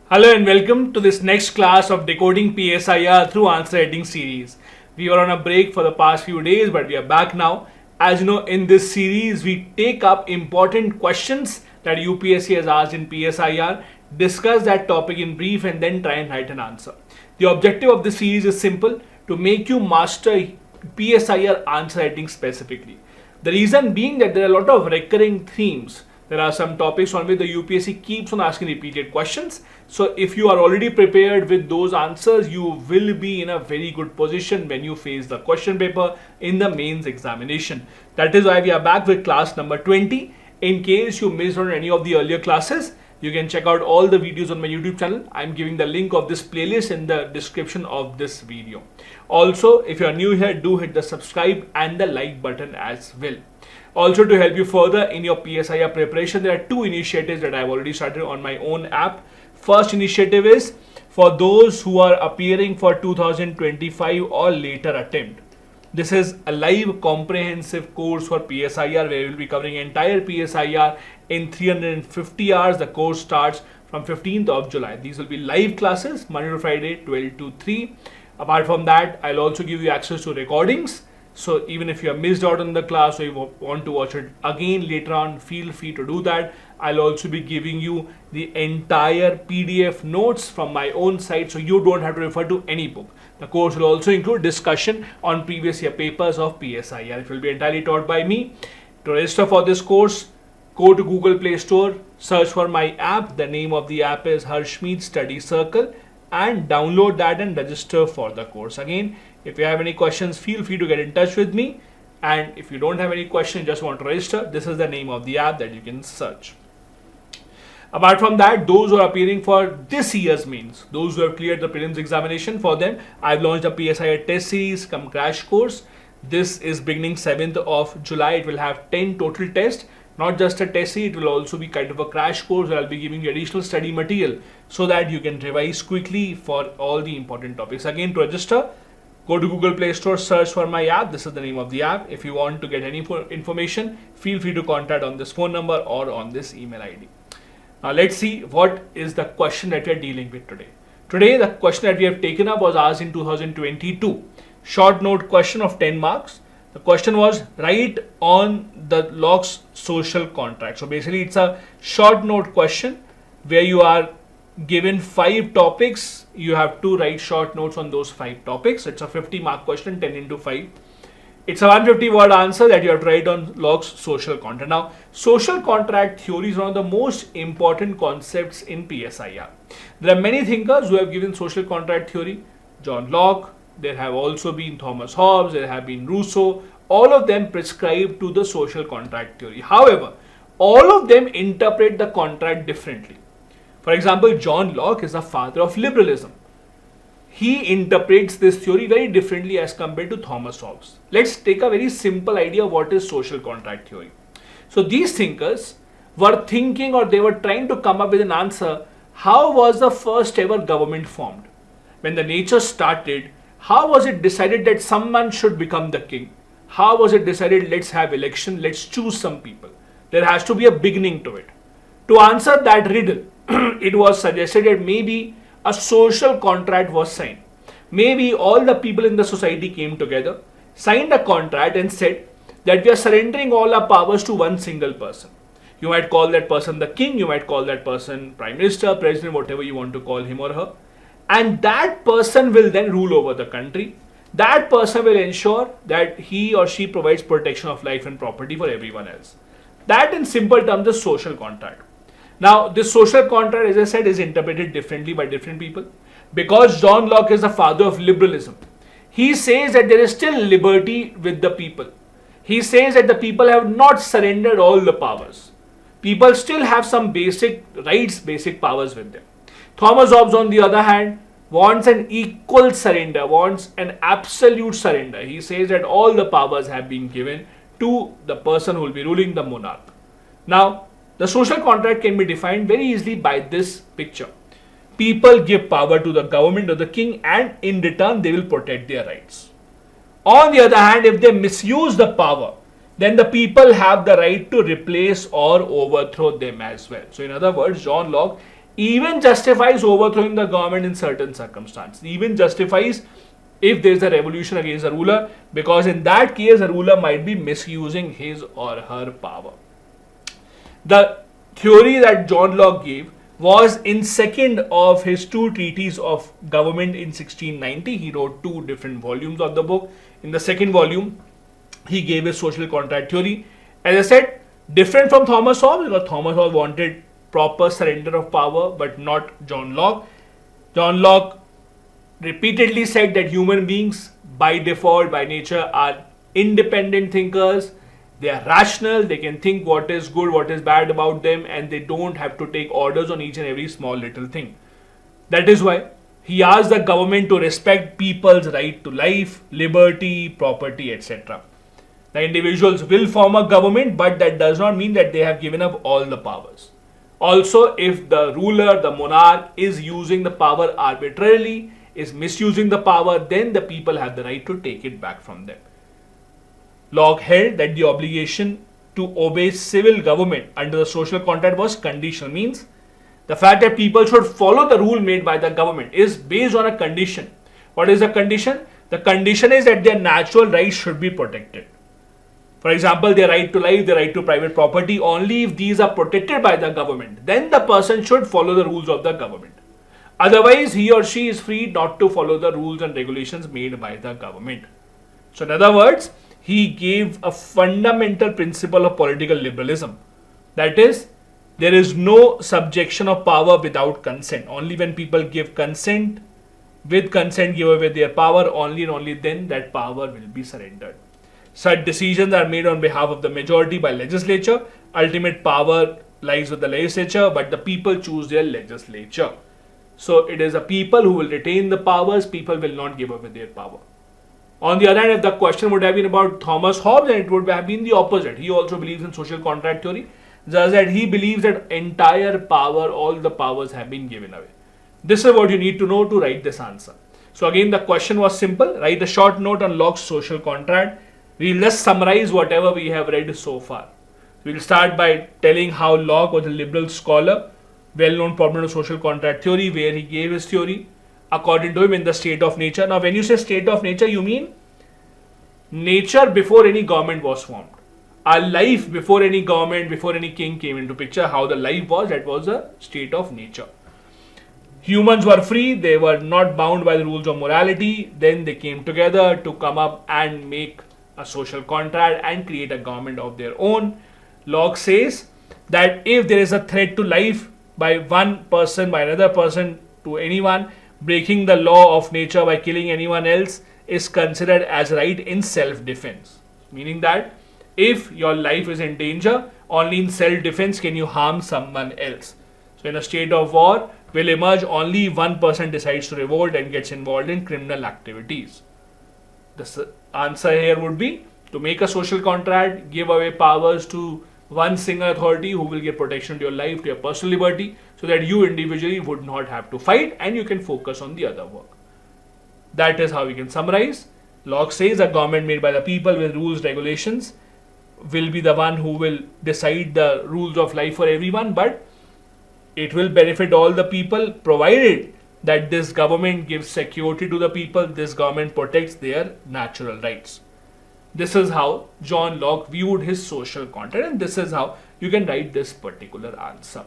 Hello and welcome to this next class of Decoding PSIR through Answer Writing series. We were on a break for the past few days, but we are back now. As you know, in this series, we take up important questions that UPSC has asked in PSIR, discuss that topic in brief, and then try and write an answer. The objective of this series is simple: to make you master PSIR answer writing specifically. The reason being that there are a lot of recurring themes. There are some topics on which the UPSC keeps on asking repeated questions. So if you are already prepared with those answers, you will be in a very good position when you face the question paper in the mains examination. That is why we are back with class number 20. In case you missed on any of the earlier classes, you can check out all the videos on my YouTube channel. I'm giving the link of this playlist in the description of this video. Also, if you are new here, do hit the subscribe and the like button as well. Also, to help you further in your PSIR preparation, there are two initiatives that I've already started on my own app. First initiative is for those who are appearing for 2025 or later attempt. This is a live comprehensive course for PSIR where we'll be covering entire PSIR in 350 hours. The course starts from 15th of July. These will be live classes Monday to Friday, 12 to 3. Apart from that, I'll also give you access to recordings. So even if you have missed out on the class or you want to watch it again later on, feel free to do that. I'll also be giving you the entire PDF notes from my own site, so you don't have to refer to any book. The course will also include discussion on previous year papers of PSIR. It will be entirely taught by me. To register for this course, go to Google Play Store, search for my app. The name of the app is Harshmeet Study Circle, and download that and register for the course. Again, if you have any questions, feel free to get in touch with me. And if you don't have any questions, just want to register, this is the name of the app that you can search. Apart from that, those who are appearing for this year's mains, those who have cleared the prelims examination, for them, I've launched a PSIR test series come crash course. This is beginning 7th of July. It will have 10 total tests. Not just a test series, it will also be kind of a crash course where I'll be giving you additional study material so that you can revise quickly for all the important topics. Again, to register, go to Google Play Store, search for my app. This is the name of the app. If you want to get any information, feel free to contact on this phone number or on this email ID. Now let's see what is the question that we are dealing with today. Today, the question that we have taken up was asked in 2022. Short note question of 10 marks. The question was write on the Locke's social contract. So basically it's a short note question where you are given 5 topics. You have to write short notes on those 5 topics. It's a 50 mark question, 10 into 5. It's a 150 word answer that you have to write on Locke's social contract. Now, social contract theory is one of the most important concepts in PSIR. There are many thinkers who have given social contract theory. John Locke, there have also been Thomas Hobbes, there have been Rousseau. All of them prescribe to the social contract theory. However, all of them interpret the contract differently. For example, John Locke is the father of liberalism. He interprets this theory very differently as compared to Thomas Hobbes. Let's take a very simple idea of what is social contract theory. So these thinkers were thinking, or they were trying to come up with an answer, how was the first ever government formed? When the nature started, how was it decided that someone should become the king? How was it decided, let's have election, let's choose some people? There has to be a beginning to it. To answer that riddle, it was suggested that maybe a social contract was signed. Maybe all the people in the society came together, signed a contract and said that we are surrendering all our powers to one single person. You might call that person the king, you might call that person prime minister, president, whatever you want to call him or her. And that person will then rule over the country. That person will ensure that he or she provides protection of life and property for everyone else. That in simple terms is social contract. Now, this social contract, as I said, is interpreted differently by different people. Because John Locke is the father of liberalism, he says that there is still liberty with the people. He says that the people have not surrendered all the powers. People still have some basic rights, basic powers with them. Thomas Hobbes, on the other hand, wants an equal surrender, wants an absolute surrender. He says that all the powers have been given to the person who will be ruling, the monarch. Now, the social contract can be defined very easily by this picture. People give power to the government or the king, and in return they will protect their rights. On the other hand, if they misuse the power, then the people have the right to replace or overthrow them as well. So in other words, John Locke even justifies overthrowing the government in certain circumstances, even justifies if there is a revolution against the ruler, because in that case the ruler might be misusing his or her power. The theory that John Locke gave was in second of his two treatises of government in 1690. He wrote two different volumes of the book. In the second volume, he gave his social contract theory. As I said, different from Thomas Hobbes, because Thomas Hobbes wanted proper surrender of power, but not John Locke. John Locke repeatedly said that human beings by default, by nature, are independent thinkers. They are rational, they can think what is good, what is bad about them, and they don't have to take orders on each and every small little thing. That is why he asked the government to respect people's right to life, liberty, property, etc. The individuals will form a government, but that does not mean that they have given up all the powers. Also, if the ruler, the monarch, is using the power arbitrarily, is misusing the power, then the people have the right to take it back from them. Locke held that the obligation to obey civil government under the social contract was conditional, means the fact that people should follow the rule made by the government is based on a condition. What is the condition? The condition is that their natural rights should be protected. For example, their right to life, their right to private property, only if these are protected by the government, then the person should follow the rules of the government. Otherwise, he or she is free not to follow the rules and regulations made by the government. So in other words, he gave a fundamental principle of political liberalism. That is, there is no subjection of power without consent. Only when people give consent, with consent give away their power, only and only then that power will be surrendered. Such decisions are made on behalf of the majority by legislature. Ultimate power lies with the legislature, but the people choose their legislature. So it is the people who will retain the powers, people will not give away their power. On the other hand, if the question would have been about Thomas Hobbes, then it would have been the opposite. He also believes in social contract theory, just that he believes that entire power, all the powers have been given away. This is what you need to know to write this answer. So again, the question was simple. Write a short note on Locke's social contract. We will just summarize whatever we have read so far. We will start by telling how Locke was a liberal scholar, well-known proponent of social contract theory, where he gave his theory according to him in the state of nature. Now, when you say state of nature, you mean nature before any government was formed. Our life before any government, before any king came into picture, how the life was, that was a state of nature. Humans were free, they were not bound by the rules of morality. Then they came together to come up and make a social contract and create a government of their own. Locke says that if there is a threat to life by one person, by another person, to anyone, breaking the law of nature by killing anyone else is considered as right in self-defense. Meaning that if your life is in danger, only in self-defense can you harm someone else. So in a state of war will emerge only if one person decides to revolt and gets involved in criminal activities. The answer here would be to make a social contract, give away powers to one single authority who will give protection to your life, to your personal liberty, so that you individually would not have to fight and you can focus on the other work. That is how we can summarize. Locke says a government made by the people with rules, regulations will be the one who will decide the rules of life for everyone, but it will benefit all the people provided that this government gives security to the people, this government protects their natural rights. This is how John Locke viewed his social contract, and this is how you can write this particular answer.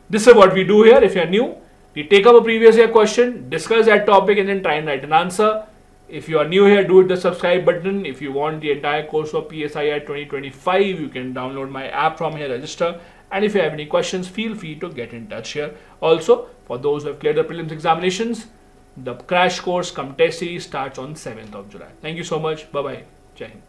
This is what we do here. If you are new, we take up a previous year question, discuss that topic, and then try and write an answer. If you are new here, do hit the subscribe button. If you want the entire course for PSIR 2025, you can download my app from here, register. And if you have any questions, feel free to get in touch here. Also, for those who have cleared the prelims examinations, the crash course cum test series starts on 7th of July. Thank you so much. Bye-bye. Jai Hind.